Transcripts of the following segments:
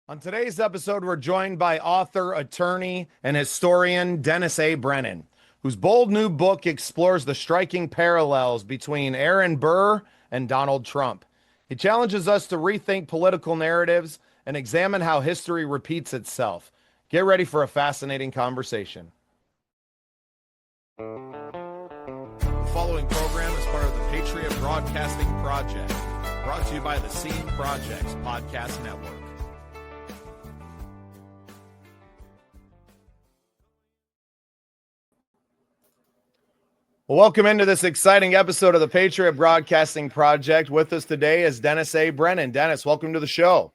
On today's episode, we're joined by author, attorney, and historian Dennis A. Brennan, whose bold new book explores the striking parallels between Aaron Burr and Donald Trump. He challenges us to rethink political narratives and examine how history repeats itself. Get ready for a fascinating conversation. The following program is part of the Patriot Broadcasting Project, brought to you by the Scene Projects Podcast Network. Well, welcome into this exciting episode of the Patriot Broadcasting Project. With us today is Dennis A. Brennan. Dennis, welcome to the show.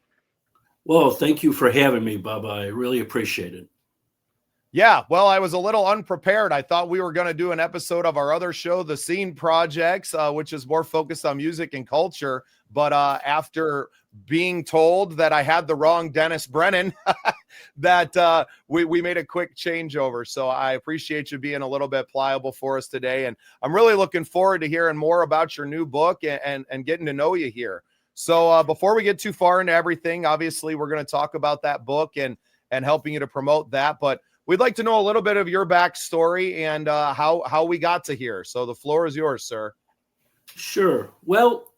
Well, thank you for having me, Bubba. I really appreciate it. Yeah, well, I was a little unprepared. I thought we were going to do an episode of our other show, The Scene Projects, which is more focused on music and culture. But after being told that I had the wrong Dennis Brennan, that we made a quick changeover. So I appreciate you being a little bit pliable for us today. And I'm really looking forward to hearing more about your new book and getting to know you here. So before we get too far into everything, obviously, we're going to talk about that book and helping you to promote that. But we'd like to know a little bit of your backstory and how we got to here. So the floor is yours, sir. Sure. Well,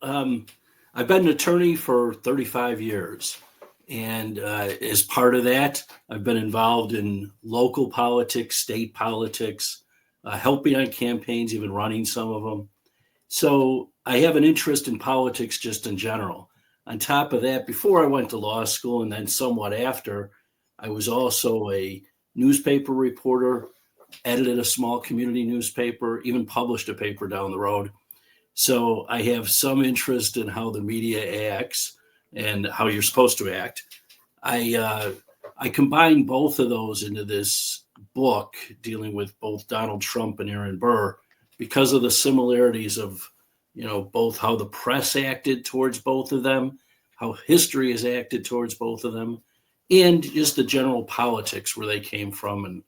I've been an attorney for 35 years. And as part of that, I've been involved in local politics, state politics, helping on campaigns, even running some of them. So I have an interest in politics just in general. On top of that, before I went to law school and then somewhat after, I was also a newspaper reporter, edited a small community newspaper, even published a paper down the road. So I have some interest in how the media acts and how you're supposed to act. I combine both of those into this book dealing with both Donald Trump and Aaron Burr because of the similarities of, both how the press acted towards both of them, how history has acted towards both of them, and just the general politics where they came from and,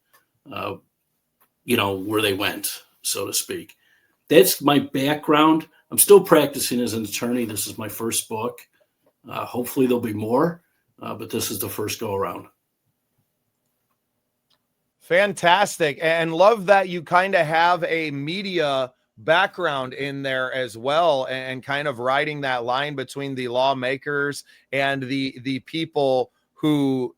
where they went, so to speak. That's my background. I'm still practicing as an attorney. This is my first book. Hopefully there'll be more, but this is the first go around. Fantastic. And love that you kind of have a media background in there as well, and kind of riding that line between the lawmakers and the people who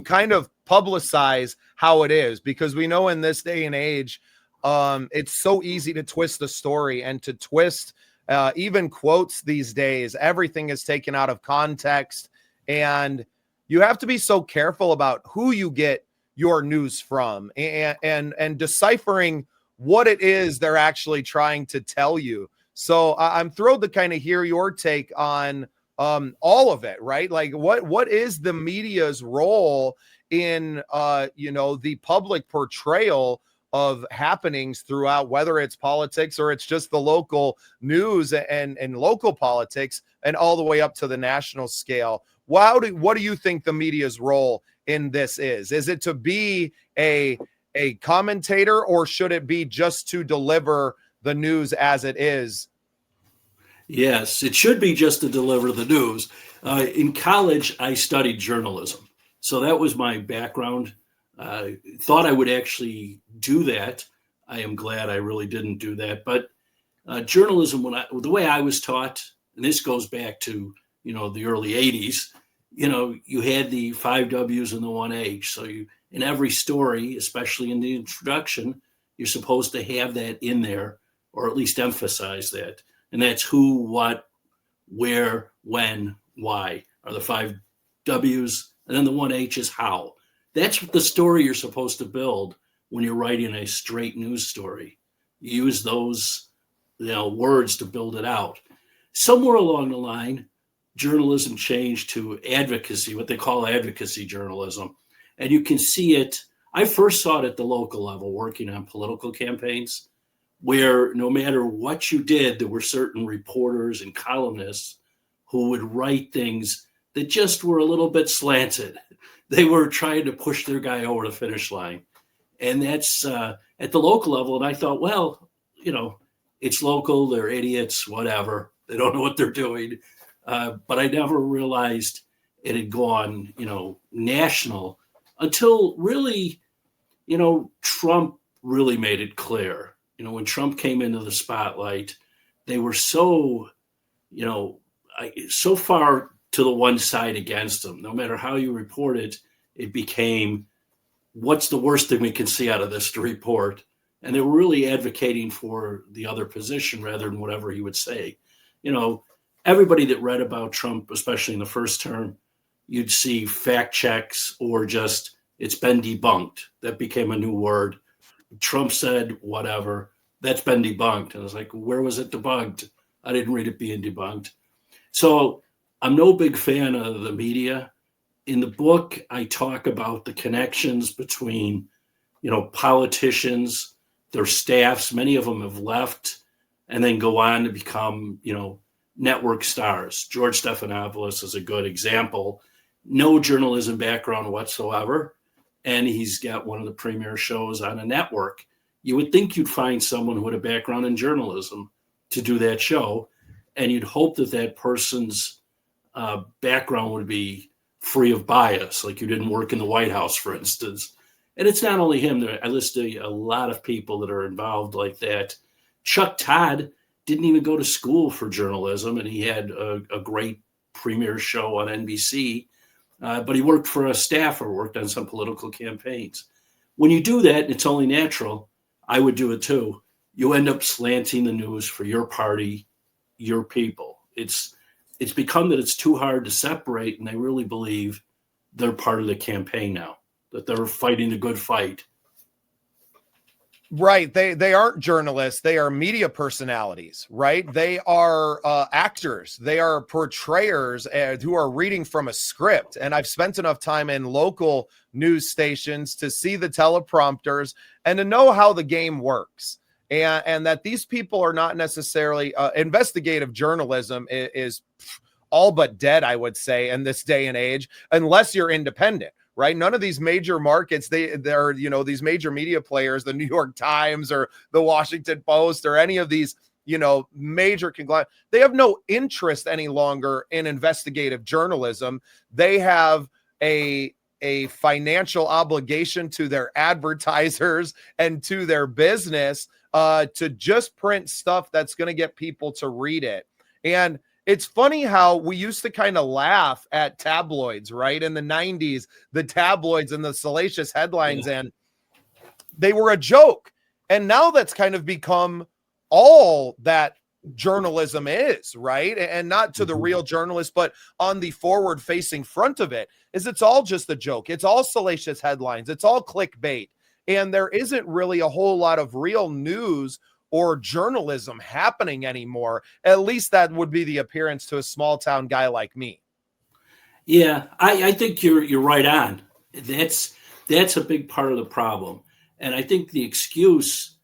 kind of publicize how it is, because we know in this day and age, it's so easy to twist the story and to twist even quotes these days. Everything is taken out of context, and you have to be so careful about who you get your news from and deciphering what it is they're actually trying to tell you. So I'm thrilled to kind of hear your take on all of it, right? Like what is the media's role in the public portrayal of happenings throughout, whether it's politics or it's just the local news and local politics, and all the way up to the national scale. What do you think the media's role in this is? Is it to be a commentator, or should it be just to deliver the news as it is? Yes, it should be just to deliver the news. In college, I studied journalism. So that was my background. Thought I would actually do that. I am glad I really didn't do that. But journalism, the way I was taught, and this goes back to the early '80s, you had the 5 W's and the 1 H. So in every story, especially in the introduction, you're supposed to have that in there, or at least emphasize that. And that's who, what, where, when, why are the 5 W's, and then the 1 H is how. That's the story you're supposed to build when you're writing a straight news story. You use those words to build it out. Somewhere along the line, journalism changed to advocacy, what they call advocacy journalism. And you can see it. I first saw it at the local level, working on political campaigns, where no matter what you did, there were certain reporters and columnists who would write things that just were a little bit slanted. They were trying to push their guy over the finish line. And that's at the local level. And I thought, well, it's local, they're idiots, whatever. They don't know what they're doing. But I never realized it had gone, national until really, Trump really made it clear. When Trump came into the spotlight, they were so, so far to the one side against him. No matter how you report it, it became, what's the worst thing we can see out of this to report? And they were really advocating for the other position rather than whatever he would say. Everybody that read about Trump, especially in the first term, you'd see fact checks or just, it's been debunked. That became a new word. Trump said whatever, that's been debunked. And I was like, where was it debunked? I didn't read it being debunked. So I'm no big fan of the media. In the book, I talk about the connections between, politicians, their staffs. Many of them have left and then go on to become, network stars. George Stephanopoulos is a good example. No journalism background whatsoever. And he's got one of the premier shows on a network. You would think you'd find someone who had a background in journalism to do that show. And you'd hope that that person's background would be free of bias, like you didn't work in the White House, for instance. And it's not only him. I listed a lot of people that are involved like that. Chuck Todd didn't even go to school for journalism, and he had a great premier show on NBC, but he worked for a staffer, worked on some political campaigns. When you do that, and it's only natural, I would do it too, you end up slanting the news for your party, your people. It's become that it's too hard to separate, and they really believe they're part of the campaign now, that they're fighting a good fight. Right. They aren't journalists. They are media personalities, right? They are actors. They are portrayers who are reading from a script. And I've spent enough time in local news stations to see the teleprompters and to know how the game works. And that these people are not necessarily investigative journalism is all but dead, I would say, in this day and age, unless you're independent. Right. None of these major markets, they're, these major media players, the New York Times or the Washington Post or any of these, major conglomerates, they have no interest any longer in investigative journalism. They have a financial obligation to their advertisers and to their business to just print stuff that's going to get people to read it. And it's funny how we used to kind of laugh at tabloids, right? In the 90s, the tabloids and the salacious headlines, and they were a joke. And now that's kind of become all that journalism is, right? And not to the real journalist, but on the forward-facing front of it, is it's all just a joke. It's all salacious headlines. It's all clickbait. And there isn't really a whole lot of real news or journalism happening anymore. At least that would be the appearance to a small town guy like me. Yeah, I think you're right on. That's a big part of the problem. And I think the excuse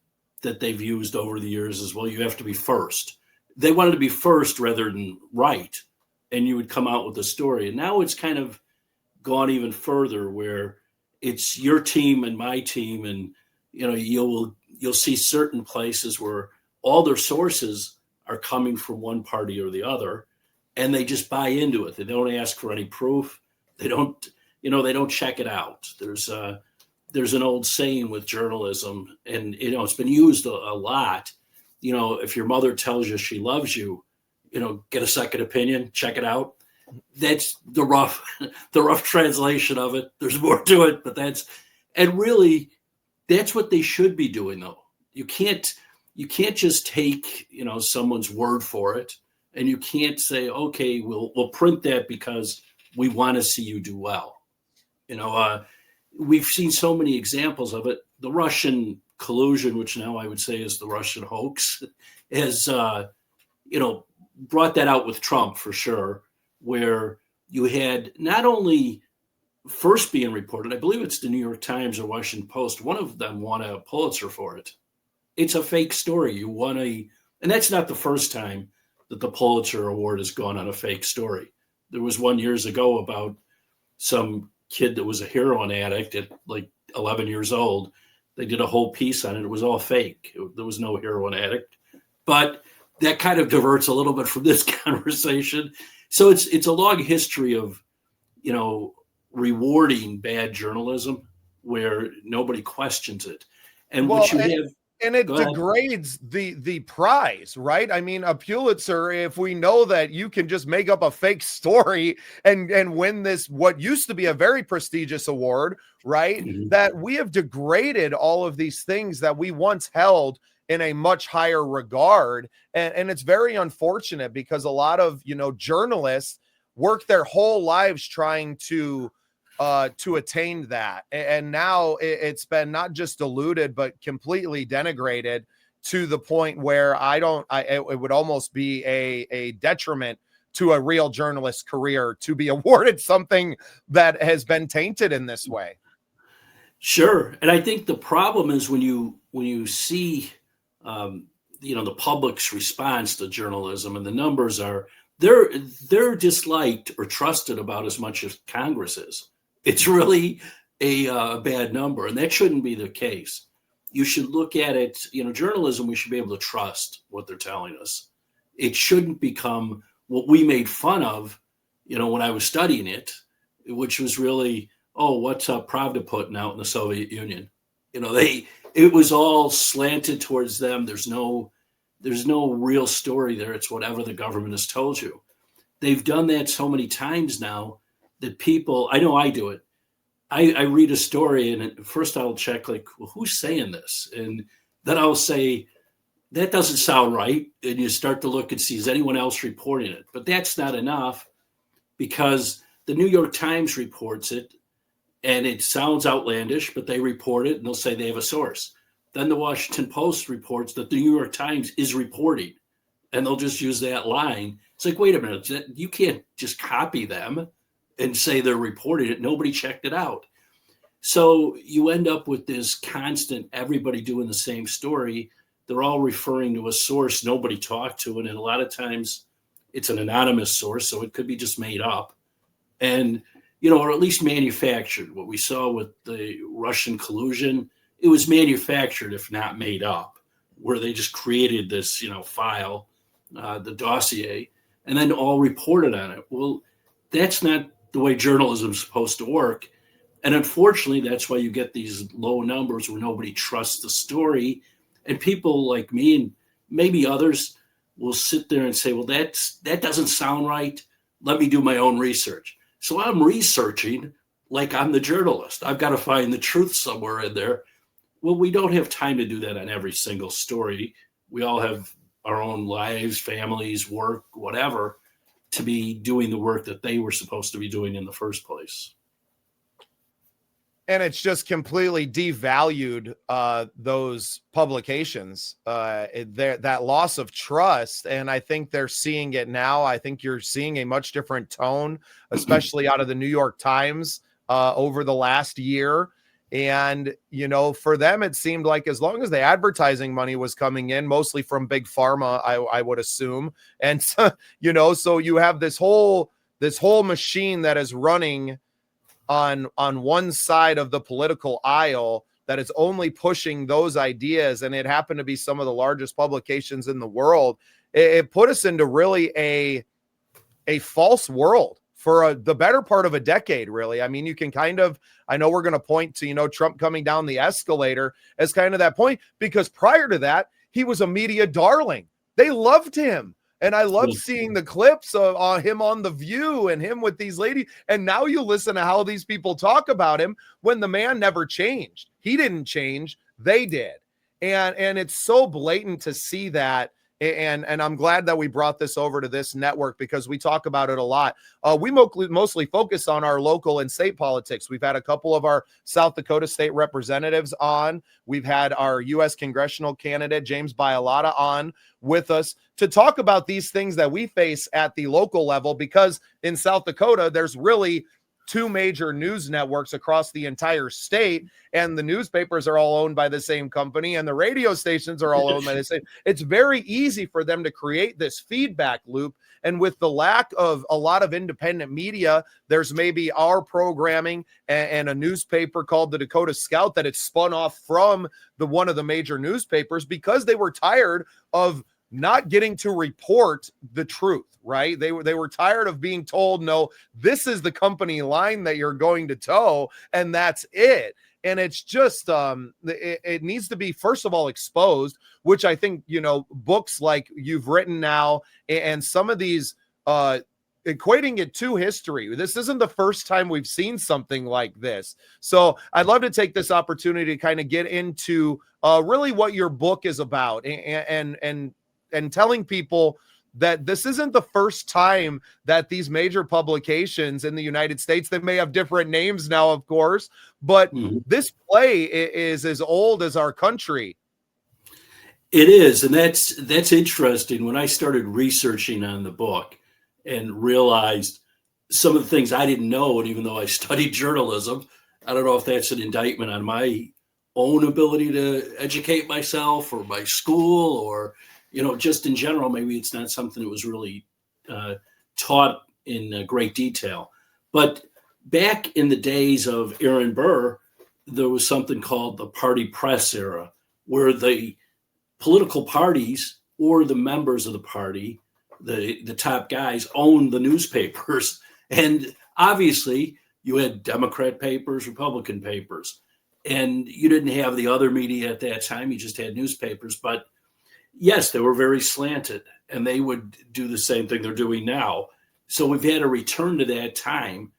that they've used over the years is, well, you have to be first. They wanted to be first rather than right. And you would come out with a story. And now it's kind of gone even further where it's your team and my team. And, you'll see certain places where all their sources are coming from one party or the other, and they just buy into it. They don't ask for any proof. They don't check it out. There's an old saying with journalism, and it's been used a lot. If your mother tells you she loves you, get a second opinion, check it out. That's the rough translation of it. There's more to it, but that's what they should be doing, though. You can't just take, someone's word for it, and you can't say, okay, we'll print that because we want to see you do well. We've seen so many examples of it. The Russian collusion, which now I would say is the Russian hoax, has, brought that out with Trump for sure, where you had not only first being reported, I believe it's the New York Times or Washington Post, one of them won a Pulitzer for it. It's a fake story. And that's not the first time that the Pulitzer Award has gone on a fake story. There was one years ago about some kid that was a heroin addict at like 11 years old. They did a whole piece on it. It was all fake. There was no heroin addict. But that kind of diverts a little bit from this conversation. So it's a long history of you know, rewarding bad journalism where nobody questions it. And Well, what you have, and it go ahead. degrades the prize, right? I mean, a Pulitzer, if we know that you can just make up a fake story and win this what used to be a very prestigious award, right? Mhm. That we have degraded all of these things that we once held in a much higher regard. And it's very unfortunate because a lot of, journalists work their whole lives trying to attain that. And now it's been not just diluted, but completely denigrated to the point where it would almost be a detriment to a real journalist career to be awarded something that has been tainted in this way. Sure, and I think the problem is when you see, um, the public's response to journalism, and the numbers are they're disliked or trusted about as much as Congress is. It's really a bad number, and that shouldn't be the case. You should look at it, journalism. We should be able to trust what they're telling us. It shouldn't become what we made fun of, when I was studying it, which was really, oh, what's Pravda putting out in the Soviet Union? It was all slanted towards them. There's no real story there. It's whatever the government has told you. They've done that so many times now that people, I know I do it. I read a story and at first I'll check like, well, who's saying this? And then I'll say, that doesn't sound right. And you start to look and see, is anyone else reporting it? But that's not enough because the New York Times reports it and it sounds outlandish, but they report it and they'll say they have a source. Then the Washington Post reports that the New York Times is reporting and they'll just use that line. It's like, wait a minute, you can't just copy them and say they're reporting it. Nobody checked it out. So you end up with this constant, everybody doing the same story. They're all referring to a source nobody talked to. And a lot of times it's an anonymous source, so it could be just made up. And, or at least manufactured. What we saw with the Russian collusion, it was manufactured, if not made up, where they just created this, file, the dossier, and then all reported on it. Well, that's not the way journalism is supposed to work. And unfortunately, that's why you get these low numbers where nobody trusts the story. And people like me and maybe others will sit there and say, well, that doesn't sound right. Let me do my own research. So I'm researching like I'm the journalist. I've got to find the truth somewhere in there. Well, we don't have time to do that on every single story. We all have our own lives, families, work, whatever, to be doing the work that they were supposed to be doing in the first place. And it's just completely devalued those publications, that loss of trust. And I think they're seeing it now. I think you're seeing a much different tone, especially out of the New York Times over the last year. And, for them, it seemed like as long as the advertising money was coming in, mostly from big pharma, I would assume. And, so you have this whole machine that is running on one side of the political aisle that is only pushing those ideas. And it happened to be some of the largest publications in the world. It put us into really a false world for the better part of a decade, really. I mean, you can I know we're going to point to, Trump coming down the escalator as kind of that point, because prior to that, he was a media darling. They loved him. And I love seeing the clips of him on The View and him with these ladies. And now you listen to how these people talk about him when the man never changed. He didn't change. They did. And it's so blatant to see that. And I'm glad that we brought this over to this network because we talk about it a lot. We mostly focus on our local and state politics. We've had a couple of our South Dakota state representatives on. We've had our U.S. congressional candidate, James Bialotta, on with us to talk about these things that we face at the local level, because in South Dakota, there's really two major news networks across the entire state, and the newspapers are all owned by the same company and the radio stations are all owned by the same. It's very easy for them to create this feedback loop. And with the lack of a lot of independent media, there's maybe our programming and a newspaper called the Dakota Scout that it's spun off from one of the major newspapers because they were tired of not getting to report the truth, right? They were tired of being told, no, this is the company line that you're going to toe, and that's it. And it's just it needs to be, first of all, exposed, which I think, books like you've written now, and some of these equating it to history. This isn't the first time we've seen something like this. So I'd love to take this opportunity to kind of get into really what your book is about, and telling people that this isn't the first time that these major publications in the United States, they may have different names now, of course, but this play is as old as our country. It is, and that's interesting. When I started researching on the book and realized some of the things I didn't know, and even though I studied journalism, I don't know if that's an indictment on my own ability to educate myself or my school, or just in general, maybe it's not something that was really taught in great detail. But back in the days of Aaron Burr, there was something called the party press era, where the political parties or the members of the party, the top guys, owned the newspapers. And obviously, you had Democrat papers, Republican papers, and you didn't have the other media at that time. You just had newspapers. But yes, they were very slanted, and they would do the same thing they're doing now. So we've had a return to that time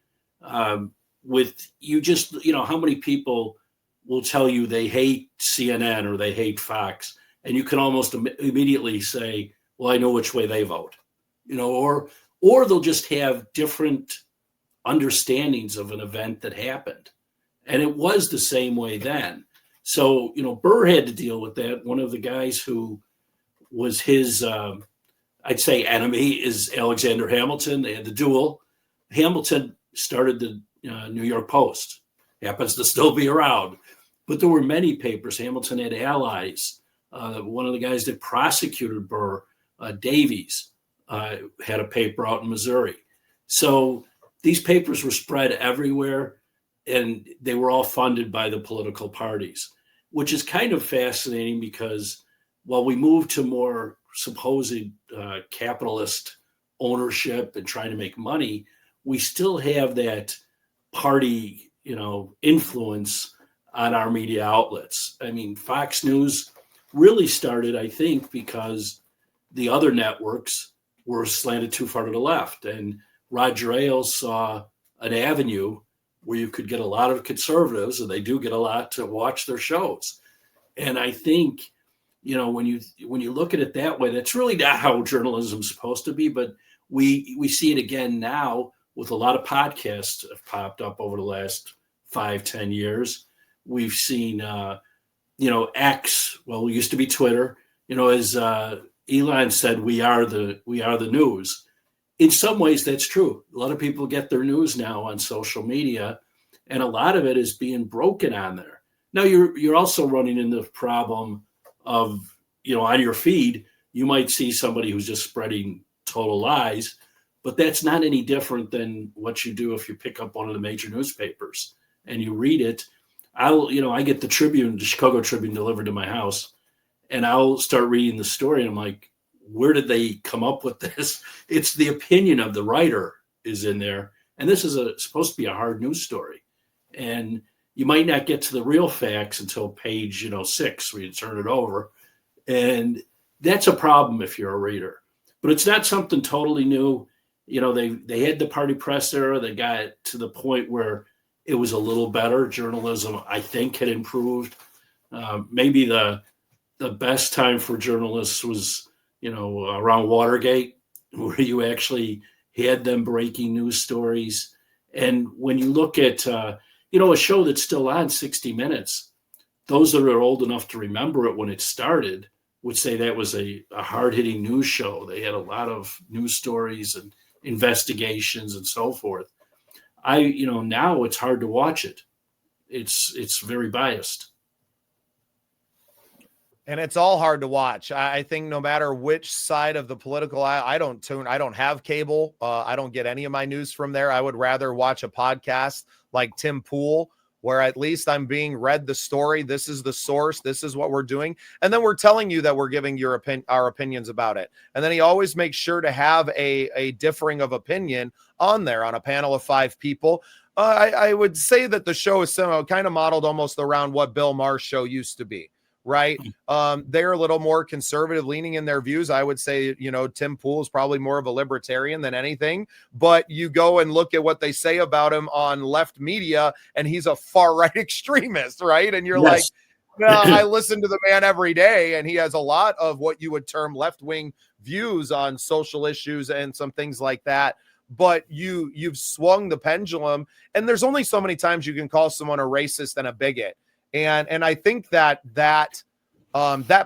with how many people will tell you they hate CNN or they hate Fox, and you can almost immediately say, well, I know which way they vote, or they'll just have different understandings of an event that happened. And it was the same way then. So, Burr had to deal with that. One of the guys who was his, I'd say, enemy is Alexander Hamilton. They had the duel. Hamilton started the New York Post, happens to still be around. But there were many papers. Hamilton had allies. One of the guys that prosecuted Burr, Davies, had a paper out in Missouri. So these papers were spread everywhere, and they were all funded by the political parties, which is kind of fascinating because while we moved to more supposed capitalist ownership and trying to make money, we still have that party, influence on our media outlets. I mean, Fox News really started, I think, because the other networks were slanted too far to the left. And Roger Ailes saw an avenue where you could get a lot of conservatives, and they do get a lot to watch their shows. And I think, when you look at it that way, that's really not how journalism is supposed to be. But we see it again now with a lot of podcasts that have popped up over the last 5-10 years. We've seen, X. Well, it used to be Twitter. As Elon said, we are the news. In some ways, that's true. A lot of people get their news now on social media, and a lot of it is being broken on there. Now, you're also running into the problem of, on your feed, you might see somebody who's just spreading total lies, but that's not any different than what you do if you pick up one of the major newspapers and you read it. I get the Chicago Tribune delivered to my house, and I'll start reading the story, and I'm like, where did they come up with this? It's the opinion of the writer is in there. And this is supposed to be a hard news story. And you might not get to the real facts until page, 6, where you turn it over. And that's a problem if you're a reader. But it's not something totally new. They had the party press era. They got to the point where it was a little better. Journalism, I think, had improved. Maybe the best time for journalists was, around Watergate, where you actually had them breaking news stories. And when you look at, a show that's still on, 60 Minutes, those that are old enough to remember it when it started would say that was a hard-hitting news show. They had a lot of news stories and investigations and so forth. Now it's hard to watch it. It's very biased. And it's all hard to watch. I think no matter which side of the political aisle, I don't have cable. I don't get any of my news from there. I would rather watch a podcast like Tim Pool where at least I'm being read the story. This is the source. This is what we're doing. And then we're telling you that we're giving our opinions about it. And then he always makes sure to have a differing of opinion on there on a panel of 5 people. I would say that the show is kind of modeled almost around what Bill Maher's show used to be, right? They're a little more conservative leaning in their views. I would say, Tim Pool is probably more of a libertarian than anything, but you go and look at what they say about him on left media and he's a far right extremist, right? And you're like, no, I listen to the man every day and he has a lot of what you would term left-wing views on social issues and some things like that. But you've swung the pendulum, and there's only so many times you can call someone a racist and a bigot. And I think that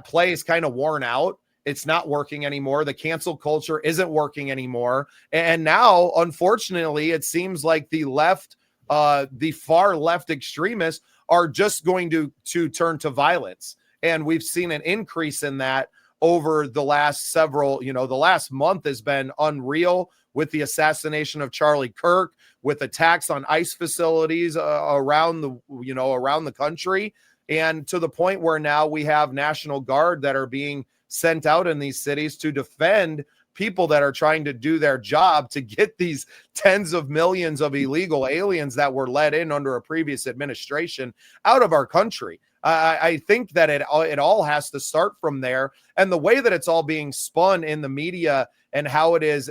play is kind of worn out. It's not working anymore. The cancel culture isn't working anymore. And now, unfortunately, it seems like the left, the far left extremists are just going to turn to violence. And we've seen an increase in that over the last the last month has been unreal, with the assassination of Charlie Kirk, with attacks on ICE facilities around the country, and to the point where now we have National Guard that are being sent out in these cities to defend people that are trying to do their job to get these tens of millions of illegal aliens that were let in under a previous administration out of our country. I think that it all has to start from there. And the way that it's all being spun in the media and how it is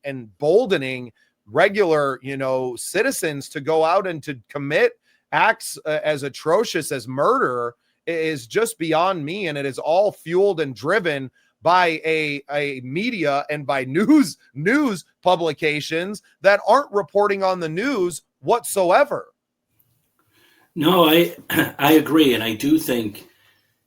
emboldening regular, citizens to go out and to commit acts as atrocious as murder is just beyond me. And it is all fueled and driven by a media and by news publications that aren't reporting on the news whatsoever. No, I agree. And I do think,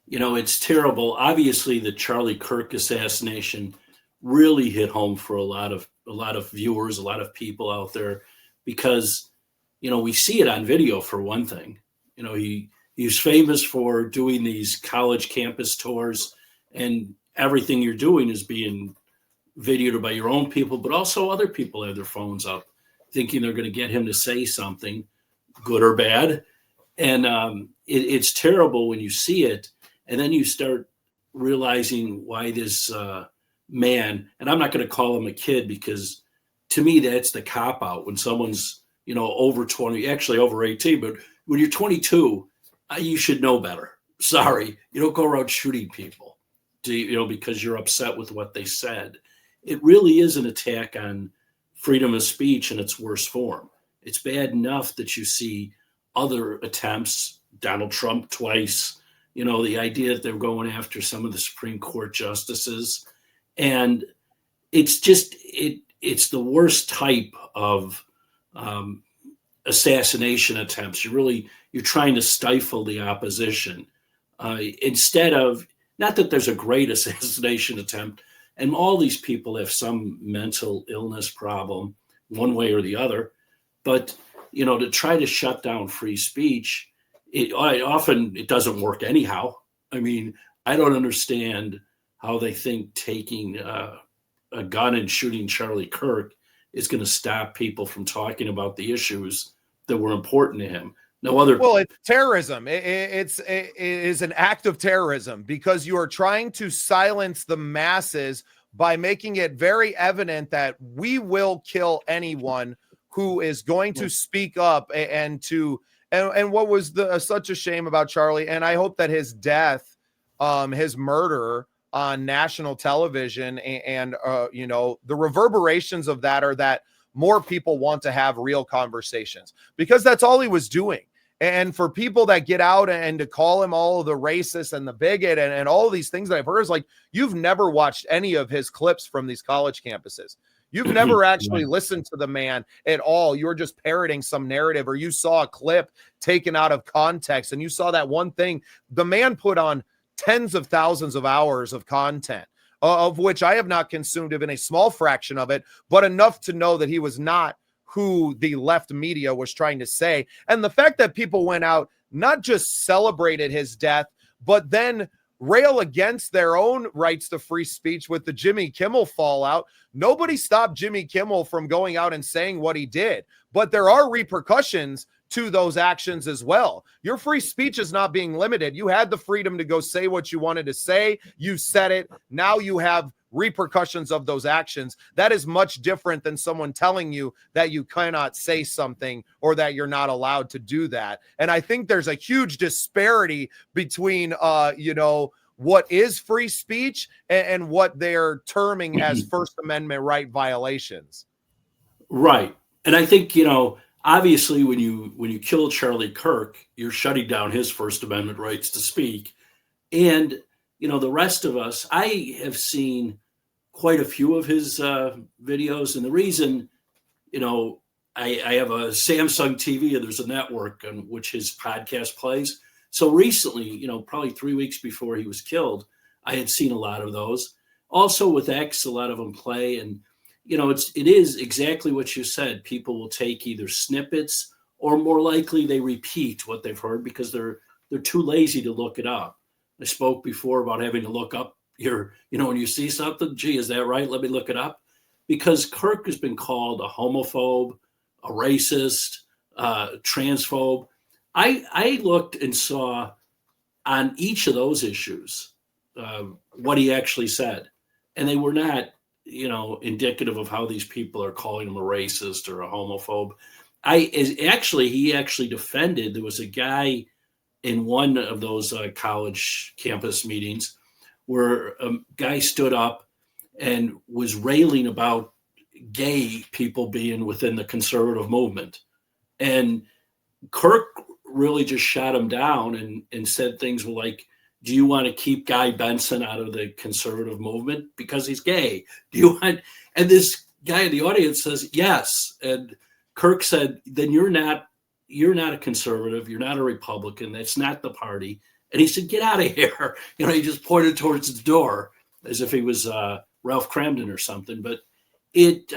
it's terrible. Obviously, the Charlie Kirk assassination really hit home for a lot of viewers, a lot of people out there, because, we see it on video for one thing. He's famous for doing these college campus tours, and everything you're doing is being videoed by your own people, but also other people have their phones up thinking they're going to get him to say something, good or bad. And it's terrible when you see it. And then you start realizing why this man, and I'm not going to call him a kid, because to me, that's the cop out when someone's, over 20, actually over 18, but when you're 22, you should know better. Sorry. You don't go around shooting people, because you're upset with what they said. It really is an attack on freedom of speech in its worst form. It's bad enough that you see other attempts, Donald Trump twice, the idea that they're going after some of the Supreme Court justices. And it's just, it's the worst type of assassination attempts. You're trying to stifle the opposition instead of, not that there's a great assassination attempt, and all these people have some mental illness problem one way or the other, but to try to shut down free speech, it doesn't work anyhow. I mean, I don't understand how they think taking a gun and shooting Charlie Kirk is going to stop people from talking about the issues that were important to him. Well, it's terrorism. It is an act of terrorism, because you are trying to silence the masses by making it very evident that we will kill anyone who is going to speak up and what was such a shame about Charlie. And I hope that his death, his murder on national television and the reverberations of that are that more people want to have real conversations, because that's all he was doing. And for people that get out and to call him all of the racist and the bigot and all these things that I've heard, is like, you've never watched any of his clips from these college campuses. You've never actually listened to the man at all. You were just parroting some narrative, or you saw a clip taken out of context and you saw that one thing. The man put on tens of thousands of hours of content, of which I have not consumed even a small fraction of it, but enough to know that he was not who the left media was trying to say. And the fact that people went out, not just celebrated his death, but then rail against their own rights to free speech with the Jimmy Kimmel fallout. Nobody stopped Jimmy Kimmel from going out and saying what he did, but there are repercussions to those actions as well. Your free speech is not being limited. You had the freedom to go say what you wanted to say. You said it. Now you have repercussions of those actions. That is much different than someone telling you that you cannot say something or that you're not allowed to do that. And I think there's a huge disparity between, what is free speech and what they're terming as First Amendment right violations. Right. And I think, obviously when you kill Charlie Kirk, you're shutting down his First Amendment rights to speak. And, the rest of us, I have seen quite a few of his videos. And the reason, I have a Samsung TV and there's a network on which his podcast plays. So recently, probably 3 weeks before he was killed, I had seen a lot of those. Also with X, a lot of them play. And, it is exactly what you said. People will take either snippets or more likely they repeat what they've heard because they're too lazy to look it up. I spoke before about having to look up when you see something, gee, is that right? Let me look it up. Because Kirk has been called a homophobe, a racist, transphobe. I looked and saw on each of those issues what he actually said. And they were not, indicative of how these people are calling him a racist or a homophobe. He actually defended, there was a guy in one of those college campus meetings where a guy stood up and was railing about gay people being within the conservative movement. And Kirk really just shot him down and said things like, do you want to keep Guy Benson out of the conservative movement because he's gay? Do you want? And this guy in the audience says, yes. And Kirk said, then you're not a conservative. You're not a Republican. That's not the party. And he said, get out of here. He just pointed towards the door as if he was Ralph Cramden or something. But it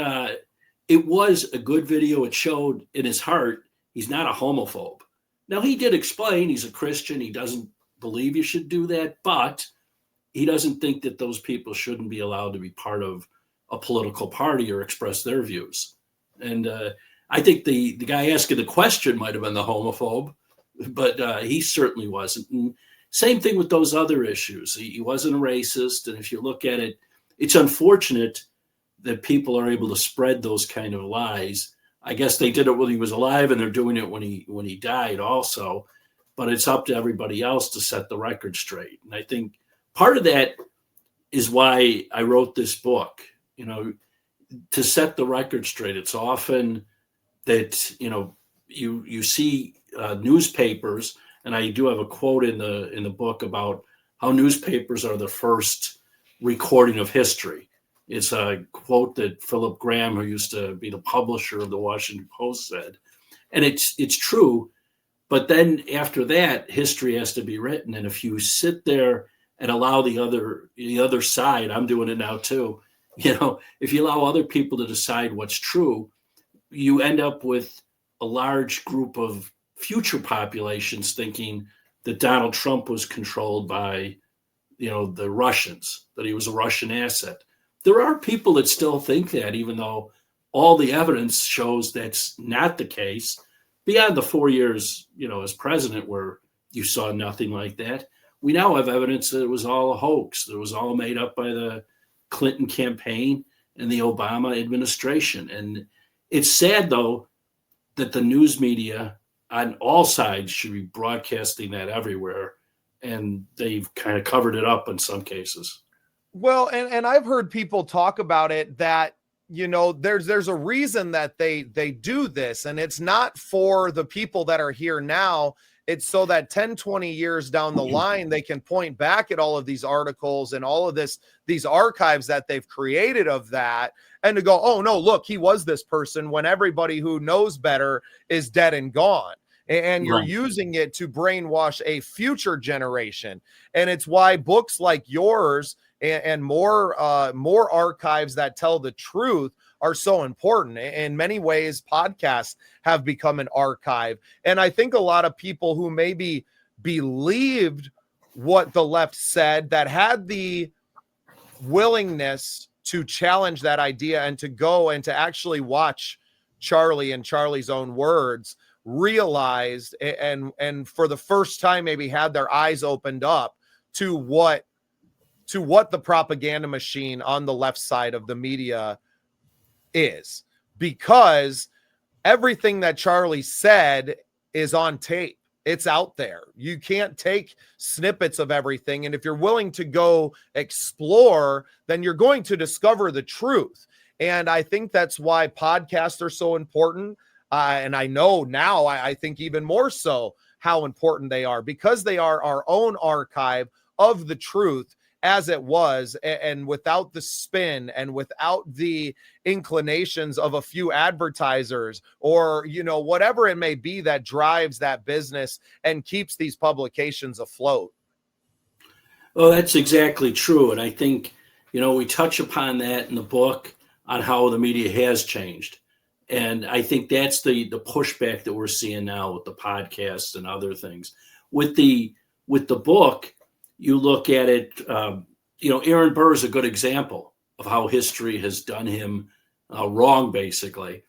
was a good video. It showed in his heart, he's not a homophobe. Now, he did explain he's a Christian. He doesn't believe you should do that, but he doesn't think that those people shouldn't be allowed to be part of a political party or express their views. And I think the guy asking the question might have been the homophobe, but he certainly wasn't. And same thing with those other issues. He wasn't a racist. And if you look at it, it's unfortunate that people are able to spread those kind of lies. I guess they did it when he was alive and they're doing it when he died also. But it's up to everybody else to set the record straight. And I think part of that is why I wrote this book, to set the record straight. It's often that, you see newspapers, and I do have a quote in the book about how newspapers are the first recording of history. It's a quote that Philip Graham, who used to be the publisher of the Washington Post, said. And it's true. But then after that, history has to be written. And if you sit there and allow the other side, I'm doing it now too, if you allow other people to decide what's true, you end up with a large group of future populations thinking that Donald Trump was controlled by, the Russians, that he was a Russian asset. There are people that still think that, even though all the evidence shows that's not the case. Beyond the 4 years, as president, where you saw nothing like that, we now have evidence that it was all a hoax. That it was all made up by the Clinton campaign and the Obama administration. And it's sad, though, that the news media on all sides should be broadcasting that everywhere. And they've kind of covered it up in some cases. Well, and I've heard people talk about it that, there's a reason that they do this, and it's not for the people that are here now. It's so that 10, 20 years down the line, they can point back at all of these articles and all of these archives that they've created of that, and to go, oh no, look, he was this person, when everybody who knows better is dead and gone. And you're using it to brainwash a future generation. And it's why books like yours and more archives that tell the truth are so important. In many ways, podcasts have become an archive. And I think a lot of people who maybe believed what the left said, that had the willingness to challenge that idea and to go and to actually watch Charlie, in Charlie's own words, realized and for the first time maybe had their eyes opened up to what the propaganda machine on the left side of the media is, because everything that Charlie said is on tape. It's out there. You can't take snippets of everything. And if you're willing to go explore, then you're going to discover the truth. And I think that's why podcasts are so important. And I know now, I think even more so how important they are, because they are our own archive of the truth as it was, and without the spin and without the inclinations of a few advertisers or, whatever it may be that drives that business and keeps these publications afloat. Well, that's exactly true. And I think, we touch upon that in the book on how the media has changed. And I think that's the pushback that we're seeing now with the podcasts and other things. With the book, you look at it, Aaron Burr is a good example of how history has done him wrong, basically.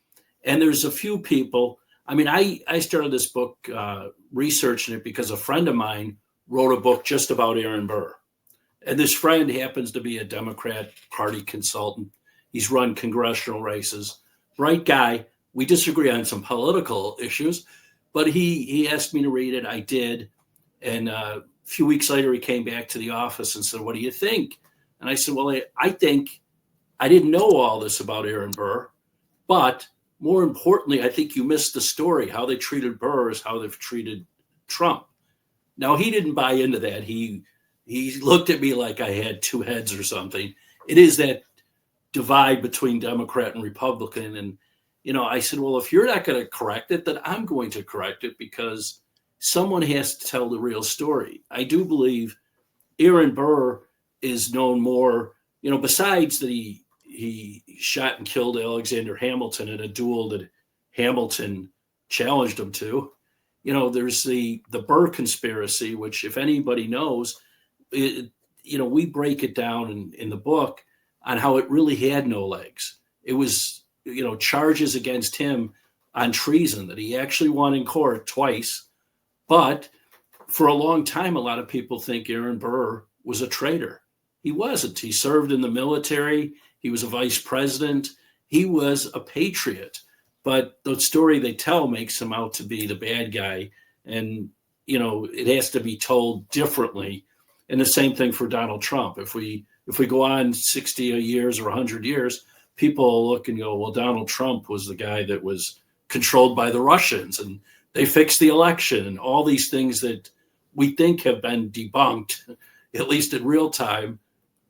And there's a few people. I mean, I started this book researching it because a friend of mine wrote a book just about Aaron Burr. And this friend happens to be a Democrat Party consultant. He's run congressional races. Bright guy. We disagree on some political issues, but he asked me to read it. I did. And a few weeks later, he came back to the office and said, "What do you think?" And I said, "Well, I think I didn't know all this about Aaron Burr, but more importantly, I think you missed the story. How they treated Burr is how they've treated Trump." Now, he didn't buy into that. He looked at me like I had two heads or something. It is that divide between Democrat and Republican. And, I said, well, if you're not going to correct it, then I'm going to correct it, because someone has to tell the real story. I do believe Aaron Burr is known more, besides that he shot and killed Alexander Hamilton in a duel that Hamilton challenged him to. There's the Burr conspiracy, which, if anybody knows, we break it down in the book on how it really had no legs. It was, charges against him on treason that he actually won in court twice. But for a long time, a lot of people think Aaron Burr was a traitor. He wasn't. He served in the military. He was a vice president. He was a patriot. But the story they tell makes him out to be the bad guy. And, it has to be told differently. And the same thing for Donald Trump. If we go on 60 years or 100 years, people look and go, well, Donald Trump was the guy that was controlled by the Russians, and they fixed the election, and all these things that we think have been debunked, at least in real time,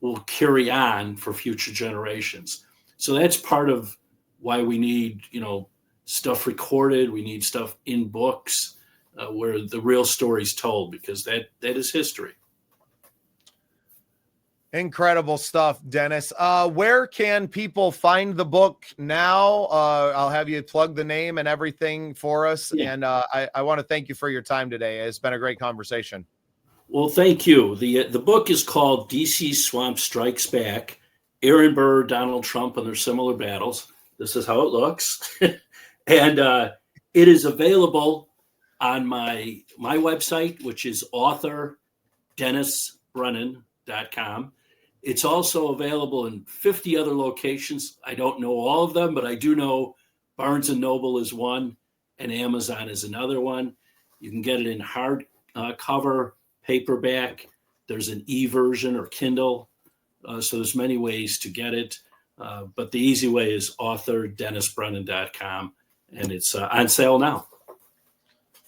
will carry on for future generations. So that's part of why we need, stuff recorded. We need stuff in books where the real story's told, because that is history. Incredible stuff, Dennis. Where can people find the book now? I'll have you plug the name and everything for us. Yeah. And I want to thank you for your time today. It's been a great conversation. Well, thank you. The book is called DC Swamp Strikes Back, Aaron Burr, Donald Trump, and Their Similar Battles. This is how it looks. And it is available on my website, which is authordennisbrennan.com. It's also available in 50 other locations. I don't know all of them, but I do know Barnes & Noble is one and Amazon is another one. You can get it in hard cover, paperback. There's an e-version or Kindle. So there's many ways to get it. But the easy way is authordennisbrennan.com, and it's on sale now.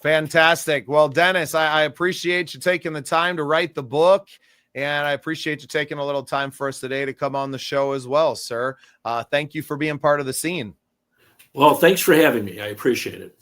Fantastic. Well, Dennis, I appreciate you taking the time to write the book. And I appreciate you taking a little time for us today to come on the show as well, sir. Thank you for being part of the scene. Well, thanks for having me. I appreciate it.